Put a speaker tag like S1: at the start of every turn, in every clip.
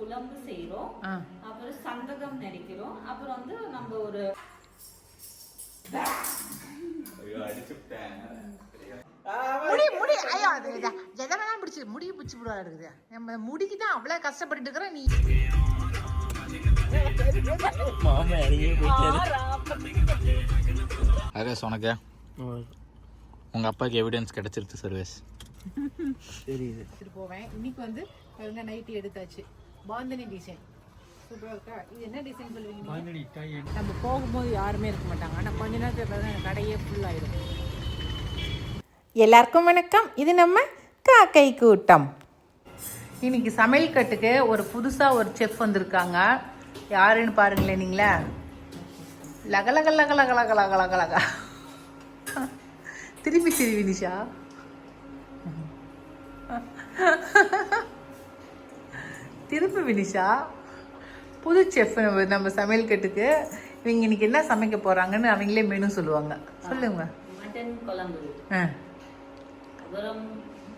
S1: குழம்பு செய்றோம். அப்புறம் சந்தகம் நெரிக்கிறோம். அப்புறம் வந்து நம்ம ஒரு
S2: முடி முடி ஐயா எதெல்லாம் பிடிச்சி முடி பிடிச்சி விடுவா இருக்குது. நம்ம முடிக்கு தான் அவ்வளோ கஷ்டப்பட்டு இருக்கிற நீ.
S3: சர்வேஸ் உனக்கு உங்கள் அப்பாவுக்கு எவிடன்ஸ் கிடச்சிருச்சு சர்வேஸ்.
S2: தெரியுது போவேன். இன்னைக்கு வந்து நைட்டி எடுத்தாச்சு. பாந்தினி டிசைன் சூப்பராக இருக்கா? இது என்ன டிசைன் சொல்லுவீங்க? நம்ம போகும்போது யாருமே இருக்க மாட்டாங்க. ஆனால் கொஞ்ச நேரத்தில் பார்த்தா கடையே ஃபுல் ஆகிடும். எல்லாருக்கும் வணக்கம். இது நம்ம காக்கை கூட்டம். இன்னைக்கு சமையல் கட்டுக்கு ஒரு புதுசாக ஒரு செஃப் வந்திருக்காங்க. யாருன்னு பாருங்களேன் நீங்களே. லகலக லகலக லகலக லகலக திருப்பி திருப்பி நிஷா திருப்பி வினிஷா புது செஃப் நம்ம சமையல் கட்டுக்கு. இவங்க இன்னைக்கு என்ன சமைக்க போறாங்கன்னு அவங்களே மெனு சொல்லுவாங்க. சொல்லுங்க.
S1: மட்டன் குழம்பு, அப்புறம்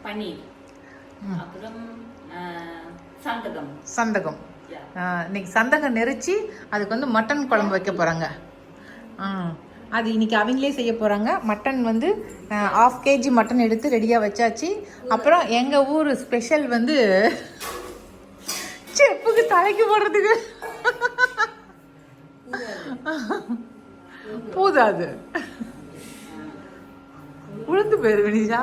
S1: பன்னீர், அப்புறம் சந்தகம்.
S2: சந்தகம் இன்னைக்கு சந்தகம் நெரிச்சு அதுக்கு வந்து மட்டன் குழம்பு வைக்க போறாங்க. அது இன்னைக்கு அவங்களே செய்ய போறாங்க. மட்டன் வந்து 1/2 kg மட்டன் எடுத்து ரெடியா வச்சாச்சு. அப்புறம் எங்க ஊர் ஸ்பெஷல் வந்து செப்புக்கு தலைக்கு போடுறதுக்கு பூதாது உளுந்து போயிரு வினிஷா.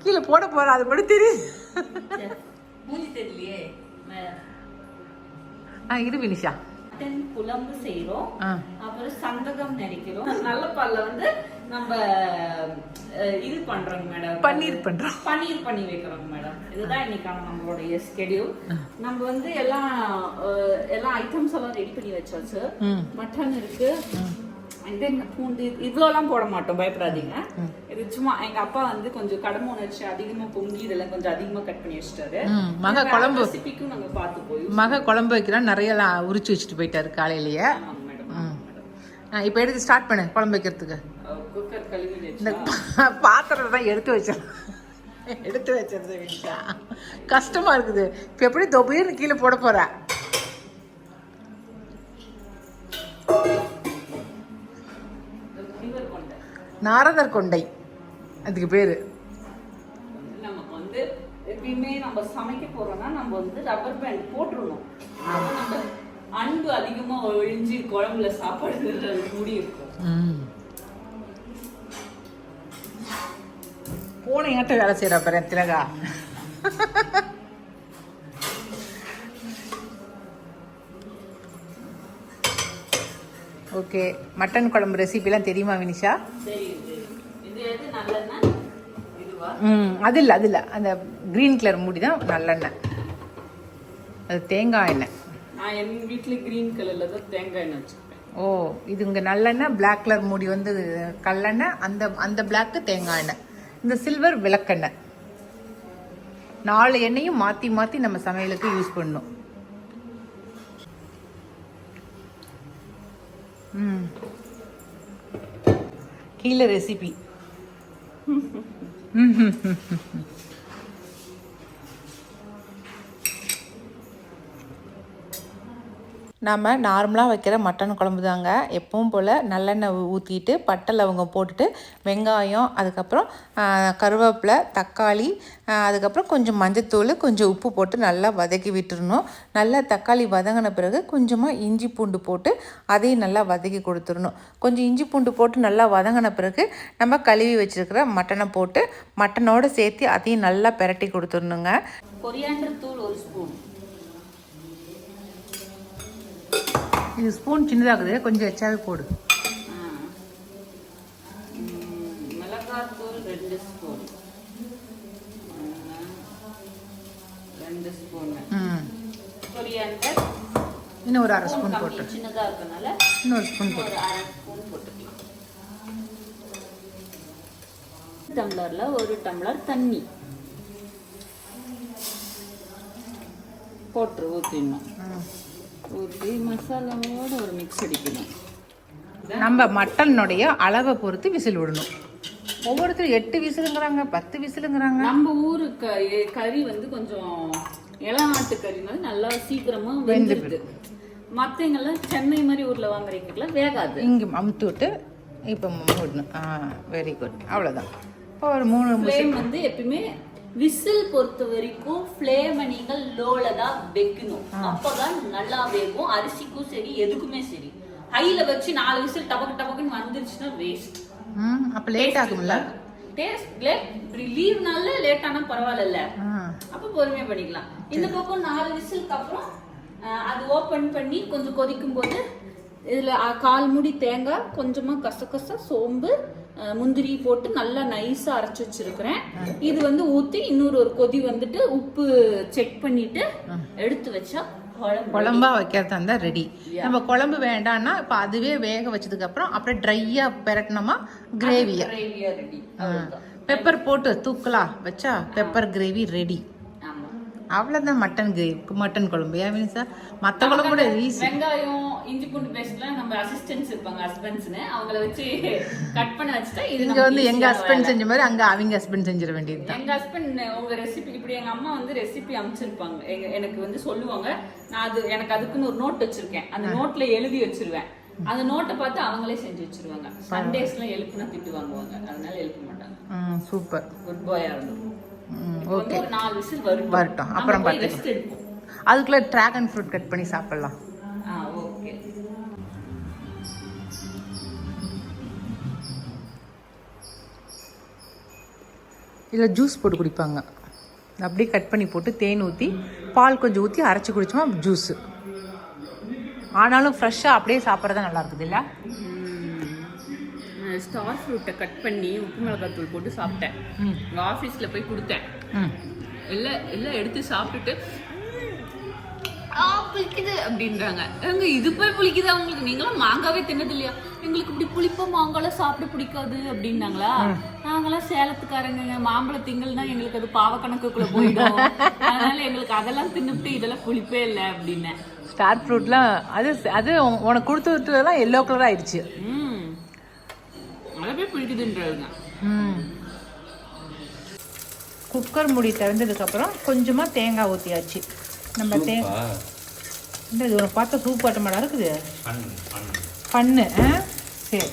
S2: கீழே போட போற அது மட்டும் தெரியுது. இரு வினிஷா.
S1: மட்டன் குழம்பு செய்றோம். அப்புறம் சந்தகம் நெரிக்கிறோம். நல்ல பால்ல வந்து நம்ம இது பண்றோம் மேடம். பன்னீர் பண்ணி வைக்கிறோம் மேடம். இதுதான் இன்னைக்கான நம்மளுடைய ஸ்கெடியூல். நம்ம வந்து எல்லா ஐட்டம்ஸ் எல்லாம் ரெடி பண்ணி வச்சாச்சு. மட்டன் இருக்கு, பூண்டு இவ்வளோலாம் போட மாட்டோம், பயப்படாதீங்க. இது சும்மா எங்க அப்பா வந்து கொஞ்சம் கடமை உணர்ச்சி அதிகமா பொங்கி இதெல்லாம் கொஞ்சம் அதிகமா கட் பண்ணி வச்சுட்டாரு.
S2: மக குழம்பு
S1: ரெசிபிக்கும் நாங்க பார்த்து போய்
S2: மக குழம்பு வைக்கிறோம். நிறைய உரிச்சு வச்சுட்டு போயிட்டாரு காலையிலேயே. இப்ப எடுத்து ஸ்டார்ட் பண்ணு குழம்பு வைக்கிறதுக்கு.
S1: குக்கர் கழுவி
S2: இந்த பாத்திரத்தை தான் எடுத்து வச்சிருது வீட்டா. கஷ்டமா இருக்குது. இப்ப எப்படி தொப்பையும் கீழே போட போற. நாரதர் கொண்டை அதுக்கு பேரு.
S1: நமக்கு வந்து எப்பயுமே நம்ம சமைக்க போறோம்னா நம்ம வந்து ரப்பர் பேண்ட் போட்டுருணும். நம்ம அன்பு அதிகமா ஒழிஞ்சு குழம்புல சாப்பாடு முடி இருக்கும்.
S2: பூனை ஆட்ட வேலை செய்யற பாரு திலகா. ஓகே, மட்டன் குழம்பு ரெசிபிலாம் தெரியுமா வினிஷா? அது இல்லை அந்த கிரீன் கலர் மூடி தான் நல்லெண்ணெய். அது தேங்காய் எண்ணெய்.
S1: நான் என் வீட்டுல கிரீன் கலர்ல தான் தேங்காய் எண்ணெய் வச்சிருப்பேன்.
S2: ஓ, இது இங்க நல்லெண்ணெய். பிளாக் கலர் மூடி வந்து கல்லெண்ணெய். அந்த பிளாக்கு தேங்காய் எண்ணெய். இந்த சில்வர் விளக்கெண்ணெய். 4 எண்ணெயும் மாத்தி மாத்தி நம்ம சமையலுக்கு யூஸ் பண்ணணும். கீழே ரெசிபி. நம்ம நார்மலாக வைக்கிற மட்டன் குழம்பு தாங்க. எப்பவும் போல் நல்லெண்ணெய் ஊற்றிட்டு பட்டை லவங்கம் போட்டுட்டு வெங்காயம், அதுக்கப்புறம் கருவேப்பிலை, தக்காளி, அதுக்கப்புறம் கொஞ்சம் மஞ்சத்தூள், கொஞ்சம் உப்பு போட்டு நல்லா வதக்கி விட்டுறணும். நல்லா தக்காளி வதங்கின பிறகு கொஞ்சமாக இஞ்சி பூண்டு போட்டு அதையும் நல்லா வதக்கி கொடுத்துடணும். கொஞ்சம் இஞ்சி பூண்டு போட்டு நல்லா வதங்கின பிறகு நம்ம கழுவி வச்சுருக்கிற மட்டனை போட்டு மட்டனோடு சேர்த்து அதையும் நல்லா பிரட்டி கொடுத்துடணுங்க.
S1: கொரியாண்டர் தூள் 1 ஸ்பூன்.
S2: இது ஸ்பூன் சின்னதாகுது, கொஞ்சம் எச்சாவே போடு.
S1: மிளகாத்தூள் 2 ஸ்பூன். 2 ஸ்பூன். கொரியாண்டர்
S2: இன்னும் ஒரு 1/2 ஸ்பூன் போட்டு.
S1: சின்னதா இருக்கனால
S2: இன்னொரு ஸ்பூன் போட்டு.
S1: 1/2 ஸ்பூன் போட்டுக்கலாம். டம்ளர்ல 1 டம்ளர் தண்ணி போட்டு ஊற்றிடணும். ஊற்றி மசாலாவோட ஒரு மிக்ஸ் அடிக்கணும்.
S2: நம்ம மட்டனுடைய அளவை பொறுத்து விசில் விடணும். ஒவ்வொருத்தரும் 8 விசிலுங்கிறாங்க, 10 விசிலுங்கிறாங்க.
S1: நம்ம ஊரு கறி வந்து கொஞ்சம் இளநாட்டு கறினால நல்லா சீக்கிரமா வெந்துருது. மற்றவங்கெல்லாம் சென்னை மாதிரி ஊர்ல வாங்குறீங்கலாம் வேகாது.
S2: இங்கே அமுத்து விட்டு இப்போ மூடணும். வெரி குட், அவ்வளோதான். இப்போ ஒரு 3
S1: ஃப்ளேம் வந்து எப்பயுமே விசில் பொறுத்த வரைக்கும் ஃப்ளேமை நீங்கள் லோல தான் வைக்கணும். அப்பதான் நல்லா வேகும். அரிசிக்கும் சரி எதுக்குமே சரி. ஹைல வச்சு 4 விசில் டபக்குன்னு வந்துருச்சுன்னா வேஸ்ட்.
S2: அப்ப லேட் ஆகும்ல?
S1: Taste late. லீவ்னால லேட் ஆனா பரவாயில்ல, அப்ப பொறுமையா பண்ணிக்கலாம். இந்த பக்கம் 4 விசிலுக்கு அப்புறம் அது ஓபன் பண்ணி கொஞ்சம் கொதிக்கும் போது இதுல 1/4 மூடி தேங்காய், கொஞ்சமா கசகசா, சோம்பு, முந்திரி போட்டு நல்லா நைஸா அரைச்சு வச்சிருக்கிறேன். இது வந்து ஊத்தி இன்னொரு கொதி வந்துட்டு உப்பு செக் பண்ணிட்டு எடுத்து வச்சா
S2: குழம்பா வைக்கிறதா இருந்தா ரெடி. நம்ம குழம்பு வேண்டாம்னா இப்ப அதுவே வேக வச்சதுக்கு அப்புறம் அப்படியே ட்ரையா பெரட்டணுமா கிரேவியா
S1: ரெடி.
S2: பெப்பர் போட்டு தூக்கலா வச்சா பெப்பர் கிரேவி ரெடி. அவ்வளவுதான் மட்டன் கிரேவி, மட்டன் குழம்பு. ஏன் சார் மத்த குழம்பு கூட ஈஸி.
S1: வெங்காயம் இஞ்சி பூண்டு பேஸ்ட்லாம் நம்ம அசிஸ்டன்ட்ஸ் இருப்பாங்க, ஹஸ்பண்ட்ஸ்னு, அவங்கள வச்சு கட் பண்ண வச்சுட்டா இது
S2: இங்க வந்து எங்க ஹஸ்பண்ட் செஞ்ச மாதிரி அங்க அவங்க ஹஸ்பண்ட் செஞ்சிட வேண்டியது.
S1: எங்க ஹஸ்பண்ட் உங்க ரெசிபி இப்படி எங்க அம்மா வந்து ரெசிபி அமைச்சிருப்பாங்க, எனக்கு வந்து சொல்லுவாங்க. நான் எனக்கு அதுக்குன்னு ஒரு நோட் வச்சிருக்கேன். அந்த நோட்ல எழுதி வச்சிருவேன். அந்த நோட்டை பார்த்து அவங்களே செஞ்சு வச்சிருவாங்க. சண்டேஸ்ல எழுப்புனா திட்டு வாங்குவாங்க, அதனால எழுப்ப மாட்டாங்க. சூப்பர், குட் பாயா இருந்தது. ஓகே, 4 விசில் வரட்டும், அப்புறம் பார்த்து
S2: அதுக்குள்ள டிராகன் ஃப்ரூட் கட் பண்ணி சாப்பிடலாம்.
S1: ஓகே.
S2: இதுல ஜூஸ் போட்டு குடிப்பாங்க. அப்படியே கட் பண்ணி போட்டு தேன் ஊற்றி பால் கொஞ்சம் ஊற்றி அரைச்சி குடிச்சோமா ஜூஸு. ஆனாலும் ஃப்ரெஷ்ஷாக அப்படியே சாப்பிட்றதா நல்லா இருக்குது இல்லை?
S1: ஸ்டார் ஃப்ரூட்டை கட் பண்ணி உப்பு மிளகாத்தூள் போட்டு சாப்பிட்டேன். ஆஃபீஸில் போய் கொடுத்தேன். எல்லாம் எடுத்து சாப்பிட்டுட்டு புளிக்குது அப்படின்றாங்க. எங்க இது போய் புளிக்குது அவங்களுக்கு? நீங்களாம் மாங்காவே தின்னது இல்லையா? எங்களுக்கு இப்படி புளிப்பா மாங்காலாம் சாப்பிட பிடிக்காது அப்படின்னாங்களா. நாங்களாம் சேலத்துக்காரங்க, மாம்பழ திங்கள்னா எங்களுக்கு அது பாவக்கணக்குள்ள போயிடும், அதனால எங்களுக்கு அதெல்லாம் தின்னுட்டு இதெல்லாம் புளிப்பே இல்லை அப்படின்னேன்.
S2: ஸ்டார் ஃப்ரூட்லாம் அது உனக்கு கொடுத்து விட்டுலாம் எல்லோ கலர் ஆயிடுச்சு.
S1: அதே பிடிக்குதுன்றாங்க.
S2: குக்கர் மூடி திறந்ததுக்கப்புறம் கொஞ்சமாக தேங்காய் ஊற்றியாச்சு. நம்ம தேங்காய் இது உனக்கு பார்த்தா சூப் ஆட்ட மாடா இருக்குது. பண்ணு சரி.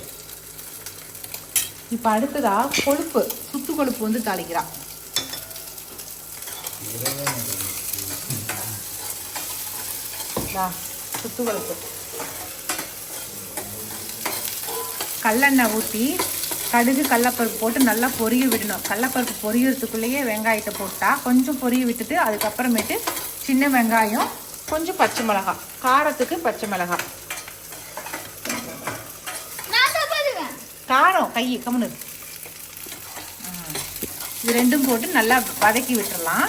S2: இப்போ அடுத்ததா கொழுப்பு, சுத்து கொழுப்பு வந்து தாளிக்கிறா. சுத்து கொழுப்பு கல்லெண்ணெய் ஊற்றி கடுகு கடலப்பருப்பு போட்டு நல்லா பொரிய விடணும். கடலப்பருப்பு பொரியறதுக்குள்ளேயே வெங்காயத்தை போட்டால் கொஞ்சம் பொரிய விட்டுட்டு அதுக்கப்புறமேட்டு சின்ன வெங்காயம், கொஞ்சம் பச்சை மிளகாய், காரத்துக்கு பச்சை மிளகாய், காரம் கை கம்முனு இது ரெண்டும் போட்டு நல்லா வதக்கி விட்டுடலாம்.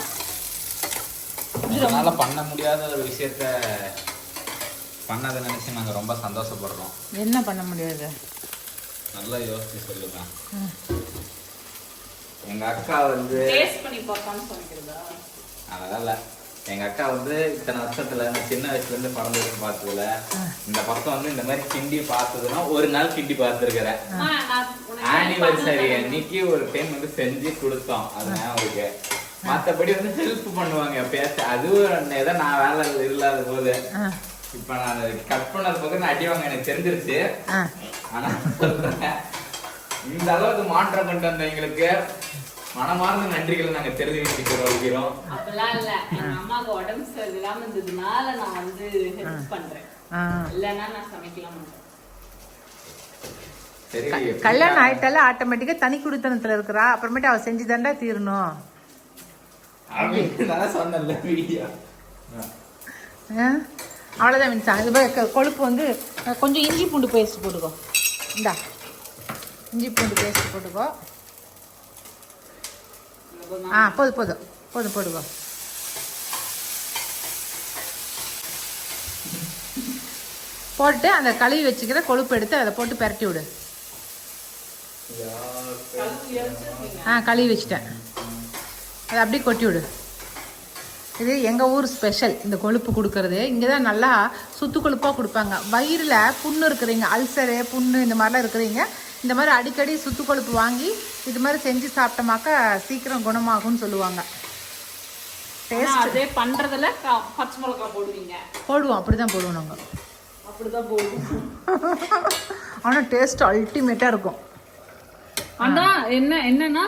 S3: இதனால பண்ண முடியாத ஒரு விஷயத்த பண்ணதை நினைச்சு நாங்க ரொம்ப சந்தோஷப்படுறோம்.
S2: என்ன பண்ண முடியாது?
S3: நல்லா யோசிச்சு சொல்லுங்க. எங்க அக்கா வந்து அதனால எங்க அக்கா வந்து இத்தனை வருஷத்துல சின்ன வயசுல இருந்து பறந்ததுன்னு பார்த்ததுல இந்த பக்கம் வந்து இந்த மாதிரி கிண்டி பார்த்ததுன்னா ஒரு நாள் கிண்டி பார்த்துருக்கிறேன். ஆனிவர்சரி அன்னைக்கு ஒரு டைம் வந்து செஞ்சு கொடுத்தோம். அதனால அவங்களுக்கு மற்றபடி வந்து ஹெல்ப் பண்ணுவாங்க எப்பயாச்சும். அதுவும் ஏதோ நான் வேலை இல்லாத போது இப்ப நான் கட் பண்ணது பக்கம் நான் அடிவாங்க எனக்கு தெரிஞ்சிருச்சு. ஆனா இந்த அளவுக்கு மாற்றம் கொண்டு வந்த எங்களுக்கு மனமார்ந்த நன்றிகளை நாங்க தெரிவிக்கிறோம்.
S1: அப்பெல்லாம் இல்ல, எங்க அம்மாவுக்கு உடம்பு சரியில்லாம இருந்ததுனால நான் வந்து ஹெல்ப் பண்றேன். இல்லன்னா நான் சமைக்கலாம் மாட்டேன்.
S2: கல்யாணம் ஆயிட்டால ஆட்டோமேட்டிக்கா தனி குடித்தனத்துல இருக்கிறா. அப்புறமேட்டு அவ செஞ்சு தாண்டா தீரணும். அவ்வளோதான் மின்சா. இது கொழுப்பு வந்து கொஞ்சம் இஞ்சி பூண்டு பேஸ்ட் போட்டுக்கோ. இந்தா இஞ்சி பூண்டு பேஸ்ட் போட்டுக்கோ. போதும் போதும் போதும் போட்டுக்கோ. போட்டு அந்த கழுவி வச்சுக்கிற கொழுப்பு எடுத்து அதை போட்டு பெரட்டி விடு. கழுவி வச்சுட்டேன். அதை அப்படியே கொட்டி விடு. இது எங்கள் ஊர் ஸ்பெஷல், இந்த கொழுப்பு கொடுக்கறது. இங்கே தான் நல்லா சுத்து கொழுப்பாக கொடுப்பாங்க. வயிறில் புண்ணு இருக்கிறீங்க, அல்சரு புண்ணு இந்த மாதிரிலாம் இருக்கிறீங்க, இந்த மாதிரி அடிக்கடி சுத்து கொழுப்பு வாங்கி இது மாதிரி செஞ்சு சாப்பிட்டோமாக்கா சீக்கிரம் குணமாகும்னு சொல்லுவாங்க.
S1: டேஸ்ட் அதே பண்றதுல பச்சை மிளகாய் போடுவீங்க.
S2: போடுவோம், அப்படிதான் போடுவோம் நாங்கள்.
S1: அப்படிதான் போடுவோம்.
S2: ஆனால் டேஸ்ட் அல்டிமேட்டாக இருக்கும்.
S1: ஆனா என்னன்னா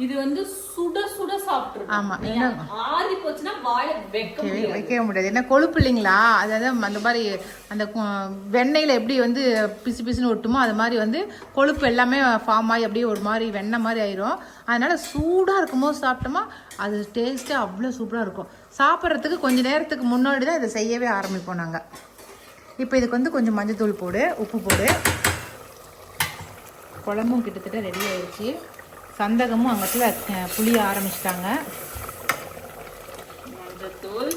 S1: இது வந்து சுட சுட சாப்பிட்டுரும்.
S2: ஆமா, என்ன
S1: ஆறி போச்சுன்னா வாயில
S2: வைக்கவே முடியாது. என்ன கொழுப்பு இல்லைங்களா, அதாவது அந்த மாதிரி அந்த வெண்ணெயில் எப்படி வந்து பிசு பிசுன்னு ஒட்டுமோ அது மாதிரி வந்து கொழுப்பு எல்லாமே ஃபார்ம் ஆகி அப்படியே ஒரு மாதிரி வெண்ணெய் மாதிரி ஆயிரும். அதனால சூடாக இருக்கும்போது சாப்பிட்டோமா அது டேஸ்ட்டு அவ்வளோ சூப்பராக இருக்கும். சாப்பிட்றதுக்கு கொஞ்சம் நேரத்துக்கு முன்னாடி தான் இதை செய்யவே ஆரம்பிப்போம் நாங்கள். இப்போ இதுக்கு வந்து கொஞ்சம் மஞ்சத்தூள் போடு, உப்பு போடு. குழம்பும் கிட்டத்தட்ட ரெடி ஆயிடுச்சு. சந்தகமும் அங்கத்துல புளிய ஆரம்பிச்சிட்டாங்க.
S1: மஞ்சத்தூள்,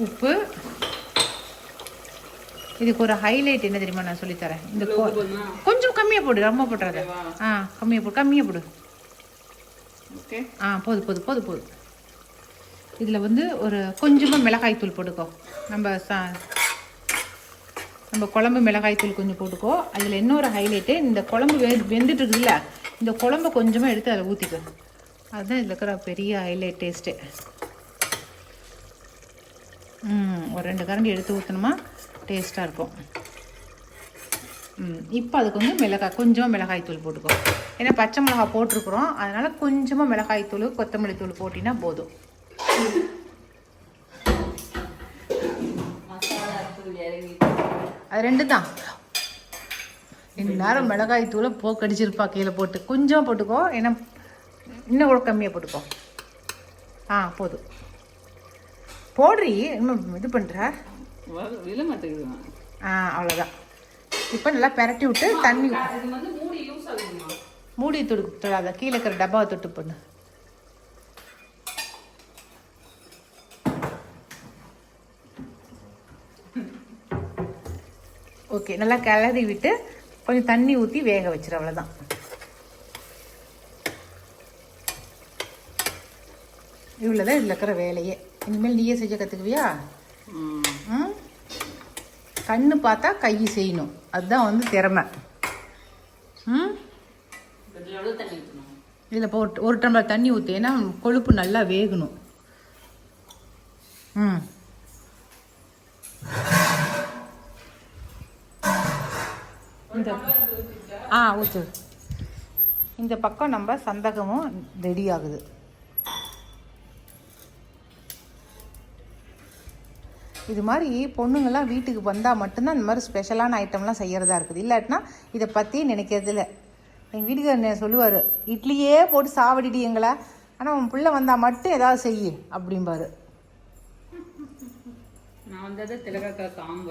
S2: உப்பு. இதுக்கு ஒரு ஹைலைட் என்ன தெரியுமா, நான் சொல்லித்தரேன். இந்த கொஞ்சம் கம்மியாக போடு, ரொம்ப போட்டுறாத. கம்மியாக போடு.
S1: ஓகே,
S2: போதும் போதும் போதும் போதும். இதில் வந்து ஒரு கொஞ்சமாக மிளகாய் தூள் போட்டுக்கோ. நம்ம குழம்பு மிளகாய் தூள் கொஞ்சம் போட்டுக்கோ. அதில் இன்னொரு ஹைலைட்டு, இந்த குழம்பு வெந்துட்டு இருக்குதுல்ல, இந்த குழம்பு கொஞ்சமாக எடுத்து அதில் ஊற்றிக்கோ. அதுதான் இதில் இருக்கிற பெரிய ஹைலைட் டேஸ்ட்டு. ஒரு 2 கரண்டி எடுத்து ஊற்றணுமா டேஸ்ட்டாக இருக்கும். இப்போ அதுக்கு வந்து கொஞ்சமாக மிளகாய் தூள் போட்டுக்கோ. ஏன்னா பச்சை மிளகாய் போட்டிருக்குறோம், அதனால் கொஞ்சமாக மிளகாய் தூள் கொத்தமல்லி தூள் போட்டினா போதும். அது 2 தான். இந்த நேரம் மிளகாய் தூளை போக்கடிச்சிருப்பா கீழே போட்டு. கொஞ்சம் போட்டுக்கோ, ஏன்னா இன்னும் கூட கம்மியாக போட்டுக்கோ. போதும் போடுறி. இன்னும் இது பண்ணுற அவ்வளோதான். இப்போ நல்லா பெரட்டி விட்டு தண்ணி மூடி தொடாத, கீழே இருக்கிற டப்பாவை தொட்டு பண்ணு. ஓகே, நல்லா கிளறி விட்டு கொஞ்சம் தண்ணி ஊற்றி வேக வச்சிரு. அவ்வளோதான். இவ்வளோதான் இதில் இருக்கிற வேலையே. இனிமேல் நீயே செய்ய கற்றுக்குவியா? கண்ணு பார்த்தா கை செய்யணும், அதுதான் வந்து திறமை. இதில் போட்டு 1 டம்ளர் தண்ணி ஊற்றி, ஏன்னா கொழுப்பு நல்லா வேகணும். ஊற்று. இந்த பக்கம் நம்ம சந்தகமும் ரெடி ஆகுது. இது மாதிரி பொண்ணுங்கள்லாம் வீட்டுக்கு வந்தால் மட்டும்தான் இந்த மாதிரி ஸ்பெஷலான ஐட்டம்லாம் செய்கிறதா இருக்குது. இல்லாட்டினா இதை பற்றி நினைக்கிறது இல்லை. எங்கள் வீட்டுக்காரர் சொல்லுவார், இட்லியே போட்டு சாவடிடி எங்களை, ஆனால் உன் பிள்ளை வந்தால் மட்டும் ஏதாவது செய்யு அப்படிம்பாரு.
S1: நான் வந்தது திலகாக்காக்கு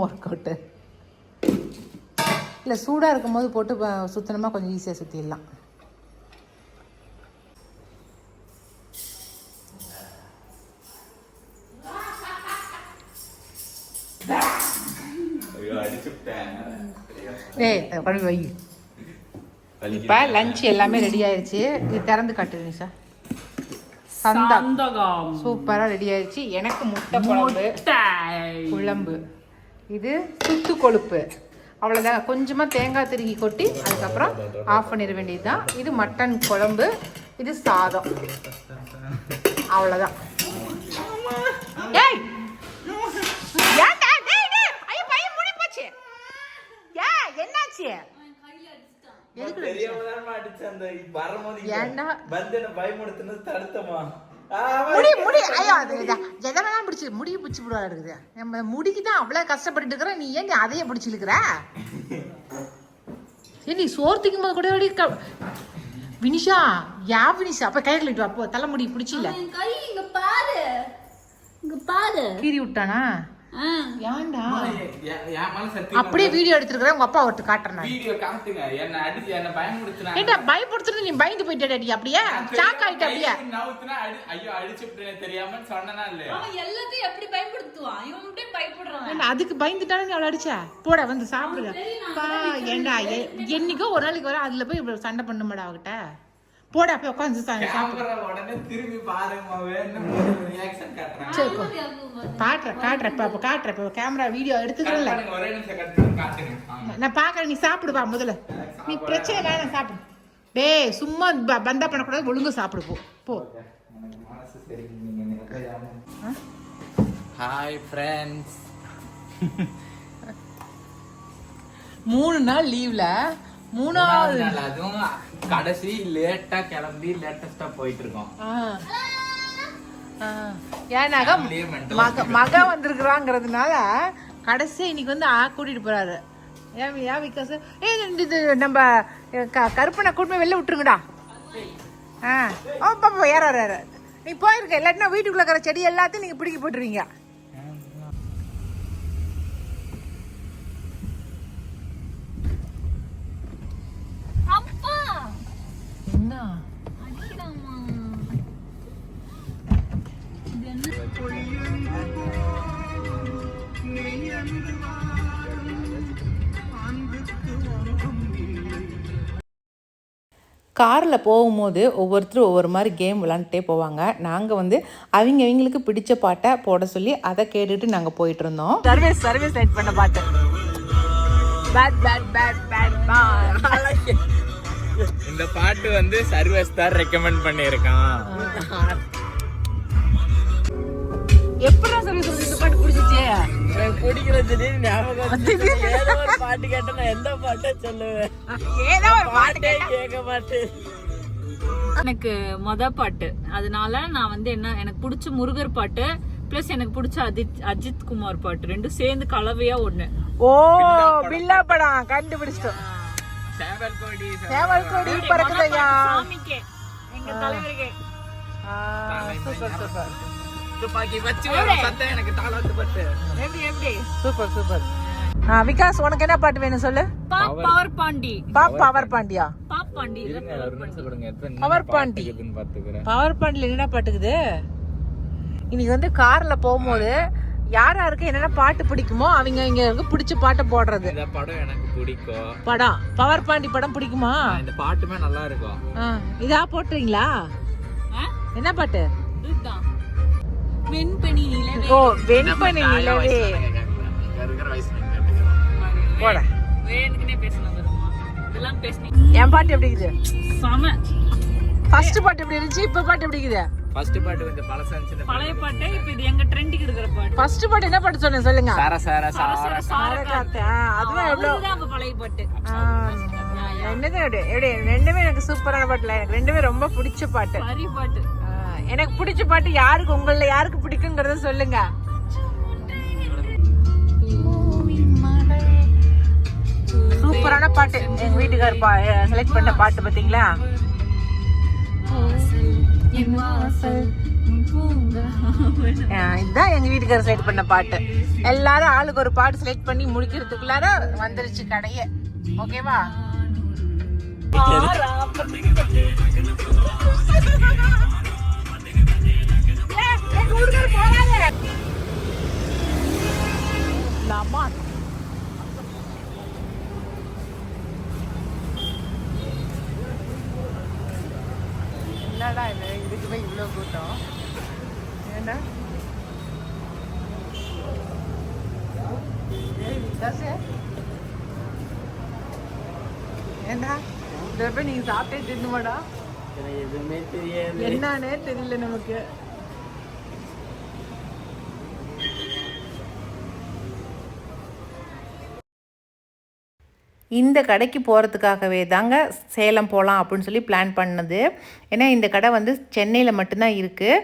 S1: ஒர்க்
S2: அவுட்டு இல்லை, சூடாக இருக்கும்போது போட்டு சுத்தணுமா கொஞ்சம் ஈஸியாக சுற்றிடலாம். குழம்பு வை. இப்போ லஞ்ச் எல்லாமே ரெடி ஆயிடுச்சு. இது திறந்து காட்டுது நிஷா. சந்தகம் சூப்பராக ரெடி ஆயிடுச்சு. எனக்கு முட்டை குழம்பு. இது சுத்து கொழுப்பு. அவ்வளோதான். கொஞ்சமாக தேங்காய் திருகி கொட்டி அதுக்கப்புறம் ஆஃப் பண்ணிட வேண்டியது தான். இது மட்டன் குழம்பு, இது சாதம். அவ்வளோதான். என்னாச்சு? முடிய பிடிச்சி விடுவா இருக்குது. நம்ம முடிக்குதான் அவ்வளவு கஷ்டப்பட்டு இருக்கிற, நீ ஏன் அதையே பிடிச்சி இருக்கிற? நீ சோர்த்திக்கும் போது கூட வினிஷா, யா வினிஷா, அப்ப கை கழிட்டு அப்போ தலைமுடி பிடிச்சில கீறி விட்டானா? ஏன்டா அப்படியே வீடியோ எடுத்துருக்கேன். உங்க அப்பா ஒருத்தர் காட்டுறேன். ஏண்டா பயப்படுத்துறது? நீ பயந்து போயிட்டடி, அப்படியே ஷாக் ஆயிட்ட. அப்படியே அதுக்கு பயந்துட்டாலும் நீ அவளை அடிச்சா போட வந்து சாப்பிடுங்க. ஏண்டா என்னைக்கோ ஒரு நாளைக்கு வர அதுல போய் சண்டை பண்ணுமாடா அவகிட்ட. போட போய் உட்காந்து காட்டுறேன். கேமரா வீடியோ எடுத்துக்கிறேன்ல, நான் பாக்குறேன். நீ சாப்பிடுவா முதல்ல. நீ பிரச்சனை வேணாம், சாப்பிடு. டேய் சும்மா பந்தா பண்ணக்கூடாது, ஒழுங்கு சாப்பிடு போ. போ.
S3: எனக்கு மனசு சரி. Hi friends.
S2: 3 நாள் லீவ்ல 3வது
S3: நாள் அதுவும் கடைசி லேட்டா கிளம்பி லேட்டஸ்டா போயிட்டு இருக்கோம்.
S2: ஏன்னாக்கா மக வந்திருக்கிறாங்கிறதுனால கடைசி இன்னைக்கு வந்து கூட்டிட்டு போறாரு. ஏன் விகாஸ் இது நம்ம கருப்பனை கூட்டு போய் வெளில விட்டுருங்கடா. பாப்பா யார் நீ போயிருக்க இல்லாட்டினா வீட்டுக்குள்ள இருக்கிற செடி எல்லாத்தையும் நீங்க பிடிக்கி போட்டுருவீங்க. காரில் போகும்போது ஒவ்வொருத்தரும் ஒவ்வொரு மாதிரி கேம் விளாண்டுட்டே போவாங்க. நாங்கள் வந்து அவங்களுக்கு பிடிச்ச பாட்டை போட சொல்லி அதை கேட்டுட்டு நாங்கள் போயிட்டு இருந்தோம். சர்வீஸ் லைட் பண்ண பாட்டு
S3: இந்த பாட்டு வந்து சர்வீஸ் தான் ரெக்கமெண்ட் பண்ணியிருக்கான்.
S2: எப்படா சர்வீஸ் இந்த பாட்டு பிடிச்சிச்சு?
S1: பிடிக்கிறது ஞாபகம் ஏதோ ஒரு பாட்டு கேட்டா நான் எந்த பாட்டை சொல்லுவேன்.
S2: ஏதோ ஒரு பாட்டு
S1: கேட்க மாட்டேன். எனக்கு பாட்டு, அதனால நான் வந்து எனக்கு பிடிச்ச முருகர் பாட்டு பிளஸ் எனக்கு பிடிச்ச அஜித் குமார் பாட்டு ரெண்டும் சேர்ந்து கலவையா ஒண்ணு.
S2: ஓ பில்லா படம் கண்டுபிடிச்சிட்டோம். சேவல் கோடி பறக்குதையா
S1: சாமிக்கே எங்க தலைவருக்கே.
S2: Super super.
S3: துப்பாக்கி வச்சு சத்தம் எனக்கு தாளாட்டு பாட்டு.
S1: எப்படி
S2: சூப்பர் சூப்பர். விகாஸ் உனக்கு என்ன பாட்டு வேணும் சொல்லு.
S1: பவர் பாண்டி.
S2: பவர் பாண்டியா?
S1: பாப் பாண்டி இல்ல
S2: பவர் பாண்டி. பவர் பாண்டில என்ன பாட்டுக்குது? இன்னைக்கு வந்து கார்ல போகும்போது யாருக்கு என்னென்ன பாட்டு பிடிக்குமோ அவங்க பிடிச்ச பாட்டை போடுறது.
S3: இந்த படம் எனக்கு பிடிக்கும்.
S2: படம் பவர் பாண்டி படம் பிடிக்குமா?
S3: இந்த பாட்டுமே நல்லா இருக்கும்.
S2: இதா போட்டுறீங்களா? என்ன பாட்டு?
S1: இதுதான் வெண்பனி நிலவே.
S2: ஓ வெண்பனி நிலவே.
S3: இருக்கிற வயசு
S2: போட
S1: வேணுக்குனே பேசணும் வருமா? இதெல்லாம் பேசுனீங்க.
S2: என் பாட்டு எப்படி இருக்குது?
S1: சம.
S2: ஃபர்ஸ்ட் பாட்டு எப்படி இருந்துச்சு? இப்ப பாட்டு எப்படி இருக்குது?
S3: ஃபர்ஸ்ட் பாட்டு கொஞ்சம் பழசாச்சு.
S1: பழைய பாட்டு இப்ப இது எங்க ட்ரெண்டிங் இருக்கிற பாட்டு.
S2: ஃபர்ஸ்ட் பாட்டு என்ன பாட்டு சொன்னேன் சொல்லுங்க.
S3: சார சார சார
S2: சார காத்து. அதுதான் எவ்வளவு
S1: அந்த பழைய பாட்டு.
S2: என்னது எப்படி ரெண்டுமே எனக்கு சூப்பரான பாட்டுல. எனக்கு ரெண்டுமே ரொம்ப பிடிச்ச பாட்டு.
S1: பரி பாட்டு.
S2: எனக்கு பிடிச்ச பாட்டு யாருக்கு உங்கள யாருக்கு பிடிக்குங்கிறத சொல்லுங்க. சூப்பரான பாட்டு. எங்க வீட்டுக்காரர் செலக்ட் பண்ண பாட்டு பாத்தீங்களா? இதுதான் எங்க வீட்டுக்காரர் செலக்ட் பண்ண பாட்டு. எல்லாரும் ஆளுக்கு ஒரு பாட்டு செலக்ட் பண்ணி முடிக்கிறதுக்குள்ளார வந்துருச்சு கடையே. ஓகேவா? என்னடா இல்லை இதுக்குமே இவ்வளோ கூட்டம்? ஏண்டா ஏண்டா இதை போய் நீங்க சாப்பிட்டே தின்னுமாடா?
S1: எதுவுமே தெரியாது.
S2: என்னன்னே தெரியல நமக்கு. இந்த கடைக்கு போகிறதுக்காகவே தாங்க சேலம் போகலாம் அப்படின்னு சொல்லி பிளான் பண்ணது. ஏன்னா இந்த கடை வந்து சென்னையில் மட்டும்தான் இருக்குது,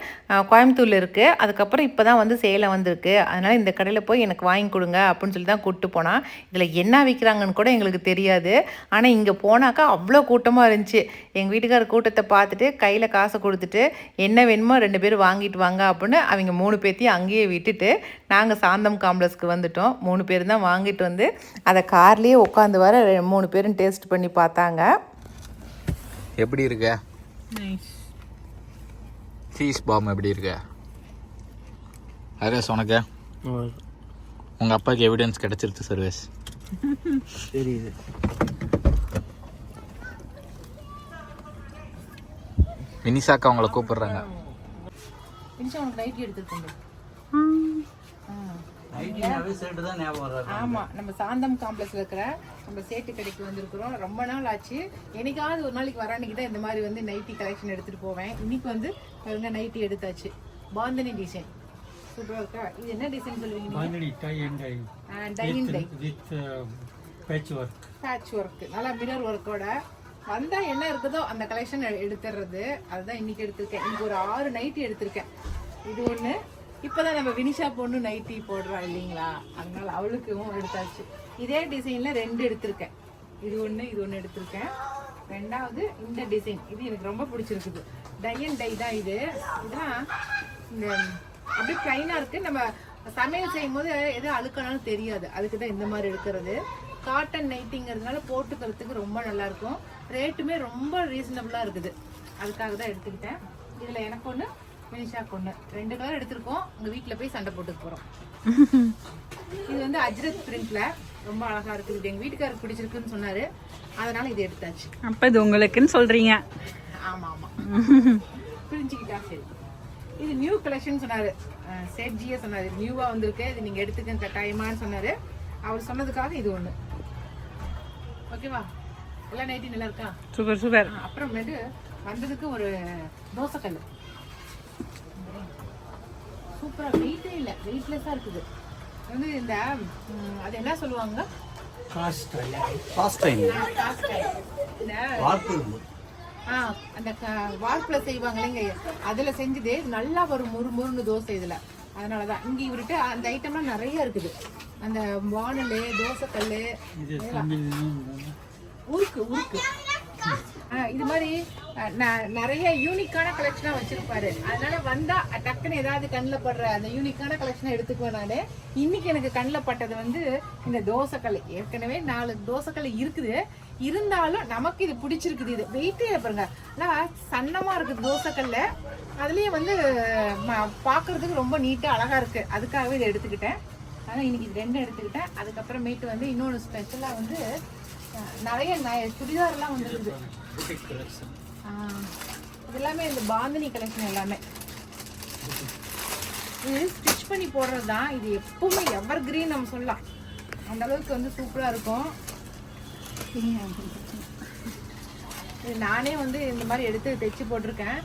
S2: கோயம்புத்தூரில் இருக்குது. அதுக்கப்புறம் இப்போ தான் வந்து சேலம் வந்திருக்கு. அதனால் இந்த கடையில் போய் எனக்கு வாங்கி கொடுங்க அப்படின்னு சொல்லி தான் கூப்பிட்டு போனால். இதில் என்ன விற்கிறாங்கன்னு கூட எங்களுக்கு தெரியாது. ஆனால் இங்கே போனாக்கா அவ்வளோ கூட்டமாக இருந்துச்சு. எங்கள் வீட்டுக்கார கூட்டத்தை பார்த்துட்டு கையில் காசை கொடுத்துட்டு என்ன வேணுமோ 2 பேரும் வாங்கிட்டு வாங்க அப்படின்னு அவங்க 3 பேர்த்தையும் அங்கேயே விட்டுட்டு நாங்கள் சாந்தம் காம்ப்ளெக்ஸ்க்கு வந்துட்டோம். 3 பேர் தான் வாங்கிட்டு வந்து அதை கார்லேயே உட்காந்து வர 3 பேரும் டேஸ்ட் பண்ணி பார்த்தாங்க.
S3: எப்படி இருக்க? ஃபீஸ் பாம் எப்படி இருக்க? சர்வேஸ் உனக்கு உங்கள் அப்பாவுக்கு எவிடன்ஸ் கிடச்சிருச்சு சர்வேஸ்.
S1: தெரியுது.
S3: வினிசாக்கா அவங்கள கூப்பிடுறாங்க.
S2: ஆமா, நம்ம சாந்தம் காம்ப்ளெக்ஸ்ல இருக்கிற நம்ம சேட்டு கடைக்கு வந்திருக்கிறோம். ரொம்ப நாள் ஆச்சு. என்னைக்காவது ஒரு நாளைக்கு வர அன்னைக்கு தான் இந்த மாதிரி வந்து நைட்டி கலெக்ஷன் எடுத்துட்டு போவேன். இன்னைக்கு வந்து நைட்டி எடுத்தாச்சு. பாந்தனி டிசைன் சூப்பரா இருக்கா? இது என்ன டிசைன் சொல்றீங்க?
S4: Bandhani tie and dye.
S2: Tie and dye
S4: with patch work.
S2: Patch work, நல்லா மிரர் ஒர்க்கோட வந்தா என்ன இருக்குதோ அந்த கலெக்ஷன் எடுத்துறது. அதுதான் இன்னைக்கு எடுத்திருக்கேன். இன்னைக்கு ஒரு 6 நைட்டி எடுத்திருக்கேன். இது ஒண்ணு. இப்பதான் நம்ம வினிஷா பொண்ணு நைட்டி போடுறா இல்லைங்களா, அதனால அவளுக்கும் எடுத்தாச்சு. இதே டிசைன்ல 2 எடுத்திருக்கேன். இது ஒண்ணு எடுத்திருக்கேன். ரெண்டாவது இந்த டிசைன், இது எனக்கு ரொம்ப பிடிச்சிருக்குது. டை அண்ட் டை தான் இது. இதெல்லாம் இந்த அப்படியே பிளைனா இருக்கு. நம்ம சமையல் செய்யும் போது எது அழுக்கனாலும் தெரியாது. அதுக்கு தான் இந்த மாதிரி எடுக்கிறது. காட்டன் நைட்டிங்கிறதுனால போட்டுக்கிறதுக்கு ரொம்ப நல்லா இருக்கும். ரேட்டுமே ரொம்ப ரீசனபிளா இருக்குது. அதுக்காக தான் எடுத்துக்கிட்டேன். இதுல எனக்கு ஒண்ணு, மினிஷாக்கு ஒண்ணு, 2 கலர் எடுத்திருக்கோம். உங்க வீட்டுல போய் சண்டை போட்டுக்க போறோம். இது வந்து அஜ்ரத் பிரிண்ட்ல ரொம்ப அழகா இருக்குது. இது எங்க வீட்டுக்காரருக்கு பிடிச்சிருக்குன்னு சொன்னாரு, அதனால இது எடுத்தாச்சு.
S1: அப்ப இது உங்களுக்குன்னு சொல்றீங்க?
S2: ஆமா ஆமா, பிரிஞ்சுக்கிட்டா சரி. இது நியூ கலெக்ஷன் சொன்னாரு, சேட் ஜியே சொன்னாரு. நியூவா வந்திருக்கு, இது நீங்க எடுத்துக்க கட்டாயமான்னு சொன்னாரு. அவர் சொன்னதுக்காக இது ஒண்ணு. ஓகேவா? எல்லா நைட்டி நல்லா இருக்கா?
S1: Super super.
S2: அப்புறமேட்டு வந்ததுக்கு ஒரு தோசைக்கல். சூப்பரா, வெயிட்டே இல்லை, வெயிட்லெஸ்ஸா இருக்குது. வந்து இந்த அது என்ன சொல்லுவாங்க, அந்த வார்ப்புல செய்வாங்களேங்க, அதுல செஞ்சது நல்லா வரும் முறுமுறுன்னு தோசை இதுல. அதனாலதான் இங்க இவர்கிட்ட அந்த ஐட்டம்லாம் நிறைய இருக்குது. அந்த வானல், தோசைக்கல், உருக்கு உருக்கு இது மாதிரி நிறைய யூனிக்கான கலெக்ஷனா வச்சிருப்பாரு. அதனால வந்தா டக்குன்னு ஏதாவது கண்ணில் படுற அந்த யூனிக்கான கலெக்ஷனை எடுத்துக்குவேன் நானு. இன்னைக்கு எனக்கு கண்ணில் பட்டது வந்து இந்த தோசைக்கல். ஏற்கனவே 4 தோசைக்கல் இருக்குது, இருந்தாலும் நமக்கு இது பிடிச்சிருக்குது. இது வெயிட்டே பாருங்க, ஆனால் சன்னமா இருக்குது தோசைக்கல்ல. அதுலயே வந்து பாக்குறதுக்கு ரொம்ப நீட்டா அழகா இருக்கு. அதுக்காகவே இதை எடுத்துக்கிட்டேன். ஆனால் இன்னைக்கு இது 2 எடுத்துக்கிட்டேன். அதுக்கப்புறமேட்டு வந்து இன்னொன்று ஸ்பெஷலா வந்து நிறைய சுடிதார் எல்லாம் வந்துருக்குது. இது எல்லாமே இந்த பாந்தினி கலெக்ஷன் எல்லாமே. இது ஸ்டிச் பண்ணி போடுறது தான். இது எப்பவுமே எவர் கிரீன் நம்ம சொல்லலாம். அந்த அளவுக்கு வந்து சூப்பரா இருக்கும். இது நானே வந்து இந்த மாதிரி எடுத்து தைச்சு போட்டிருக்கேன்.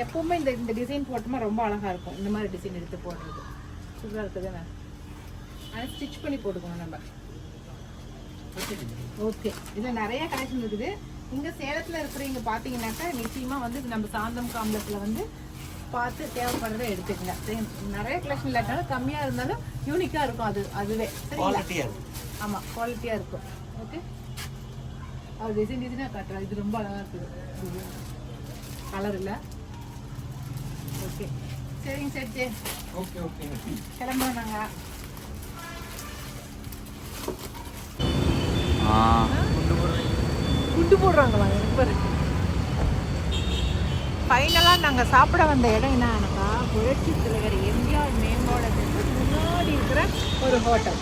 S2: எப்பவுமே இந்த டிசைன் போட்டோமா ரொம்ப அழகா இருக்கும். இந்த மாதிரி டிசைன் எடுத்து போடுறது சூப்பரா இருக்குதுண்ணா. ஆனால் ஸ்டிச் பண்ணி போட்டுக்கணும் நம்ம. ஓகே, இதுல நிறைய கலெக்ஷன் இருக்குது. இங்க சேலத்துல இருக்கிறவங்க பாத்தீங்கன்னாக்கா நிச்சயமா வந்து நம்ம சாந்தம் காம்ப்ளெக்ஸ்ல வந்து பார்த்து தேவைப்படுறத எடுத்துக்கங்க. நிறைய கலெக்ஷன் இல்லாட்டாலும் கம்மியா இருந்தாலும் யூனிக்கா இருக்கும். அதுவே சரிங்களா? ஆமா, குவாலிட்டியா இருக்கும். ஓகே, அது டிசைன் டிசைனா காட்டுறேன். இது ரொம்ப அழகா இருக்குது, கலர் இல்ல. ஓகே சரிங்க சரி.
S4: ஓகே ஓகே,
S2: கிளம்புறோம் நாங்க. குண்டு போடுறாங்களா? ஃபைனலாக நாங்கள் சாப்பிட வந்த இடம் என்னன்னாக்கா, புரட்சி தலைவர் எம்ஜிஆர் மேம்பாலத்துக்கு முன்னாடி இருக்கிற ஒரு ஹோட்டல்,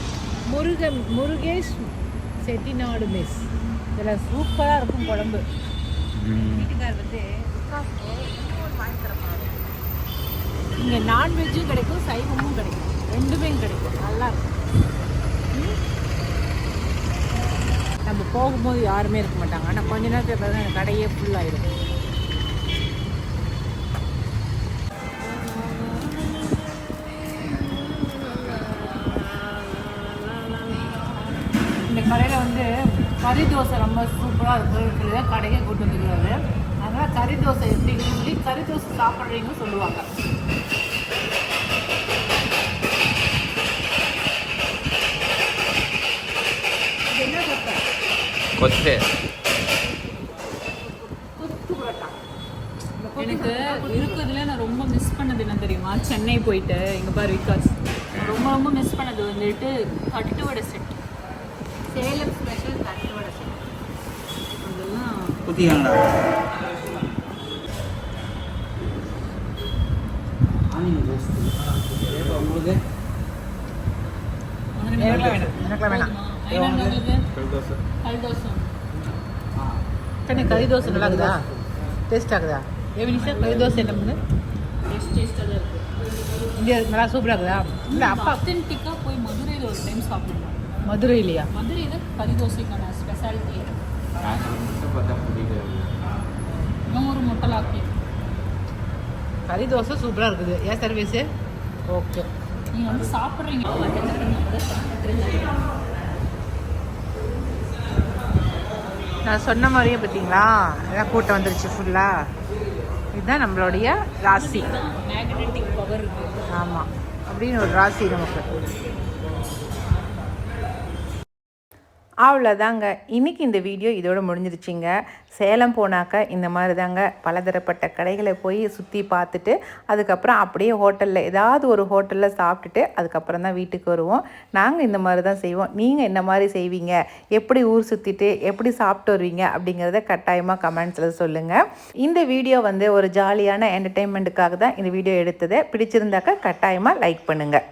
S2: முருகேஷ் செட்டிநாடு மெஸ். இதில் சூப்பராக இருக்கும் குழம்பு. வீட்டுக்கார் வந்து வாங்கி தரப்பாரு. இங்கே நான்வெஜ்ஜும் கிடைக்கும், சைவமும் கிடைக்கும், 2மே கிடைக்கும். நல்லா இருக்கும். நம்ம போகும்போது யாருமே இருக்க மாட்டாங்க. ஆனால் கொஞ்ச நேரத்தில் பார்த்தா கடையே ஃபுல்லாகிடும். இந்த கடையில் வந்து கறி தோசை ரொம்ப சூப்பராக இருக்கிறத கடையே கூட்டு வந்துருக்காரு. அதனால் கறி தோசை எப்படின்னு சொல்லி கறி தோசை சாப்பிட்றீங்கன்னு சொல்லுவாங்க. என்ன தோசை?
S3: கொத்து
S1: எனக்கு இருக்கிறதுல நான் ரொம்ப மிஸ் பண்ணது என்ன தெரியுமா, சென்னை போயிட்டு இங்கே பாரு விகாஸ், ரொம்ப மிஸ் பண்ணது வந்துட்டு தட்டு வடை செட்.
S2: சேலம் ஸ்பெஷல் தட்டு வடை செட்.
S1: அதெல்லாம்
S2: கறி தோசை நல்லா இருக்குதா? டேஸ்ட் ஆகுதா? எவினிஷா கறி தோசை என்ன பண்ணு?
S1: டேஸ்ட்டாக தான் இருக்குது.
S2: இங்கே நல்லா சூப்பராக இருக்குதா? இல்லை அப்பா
S1: அத்தென்டிக்காக போய் மதுரையில் ஒரு டைம் சாப்பிடணும்.
S2: மதுரையிலையா?
S1: மதுரையில் கறி தோசைக்கான ஸ்பெஷாலிட்டி
S3: பார்த்தா முடியல.
S1: இன்னும் ஒரு முட்டலாக்கி
S2: கறி தோசை சூப்பராக இருக்குது. ஏன் சர்வீஸு? ஓகே.
S1: நீங்கள் வந்து சாப்பிட்றீங்க.
S2: நான் சொன்ன மாதிரியே பார்த்தீங்களா, எல்லாம் கூட்டம் வந்துருச்சு ஃபுல்லாக. இதுதான் நம்மளுடைய ராசி.
S1: மேக்னெட்டிக் பவர் இருக்குது.
S2: ஆமாம், அப்படின்னு ஒரு ராசி நமக்கு. அவ்வளோதாங்க, இன்றைக்கி இந்த வீடியோ இதோடு முடிஞ்சிருச்சிங்க. சேலம் போனாக்க இந்த மாதிரி தாங்க பலதரப்பட்ட கடைகளை போய் சுற்றி பார்த்துட்டு அதுக்கப்புறம் அப்படியே ஹோட்டலில் ஏதாவது ஒரு ஹோட்டலில் சாப்பிட்டுட்டு அதுக்கப்புறம் தான் வீட்டுக்கு வருவோம். நாங்கள் இந்த மாதிரி தான் செய்வோம். நீங்கள் என்ன மாதிரி செய்வீங்க, எப்படி ஊர் சுற்றிட்டு எப்படி சாப்பிட்டு வருவீங்க அப்படிங்கிறத கட்டாயமாக கமெண்ட்ஸில் சொல்லுங்கள். இந்த வீடியோ வந்து ஒரு ஜாலியான என்டர்டெயின்மெண்ட்டுக்காக தான் இந்த வீடியோ எடுத்தது. பிடிச்சிருந்தாக்க கட்டாயமாக லைக் பண்ணுங்கள்.